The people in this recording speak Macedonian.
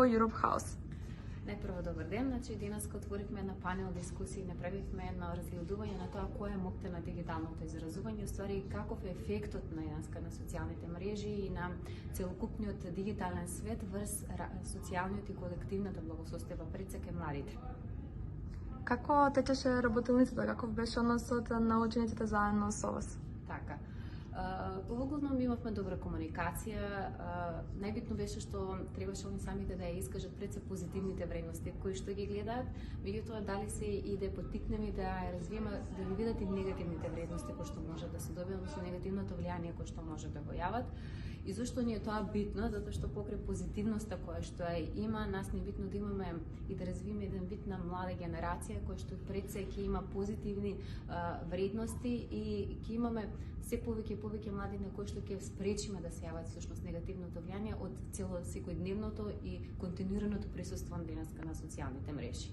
Europe House. Најпрво добар ден, денеска отворивме една панел дискусија и направивме едно разгледување на тоа кој е моќта на дигиталното изразување, уствари каков е ефектот на социјалните мрежи и на целокупниот дигитален свет врз социјалниот и колективната благосостојба пред се кај младите. Како течеше работилницата, каков беше односот на учениците заедно со вас? Така. Поволно ми имавме добра комуникација. Најбитно беше што требаше они самите да ја искажат пред се позитивните вредности кои што ги гледаат, меѓутоа дали се и да ја поттикнеме да ја развиеме, да ги видат и негативните вредности кои што може да се добијат, односно негативното влијание кој што може да го јават. И зашто ни е тоа битно? Затоа што покрај позитивноста која што ја има, нас не е битно да имаме и да развиеме еден вид на млада генерација која што пред се ќе има позитивни вредности и ќе имаме се повеќе млади на кои што ќе спречиме да се јават всушност негативното влијание од цело секојдневното и континуираното присуство денеска на социјалните мрежи.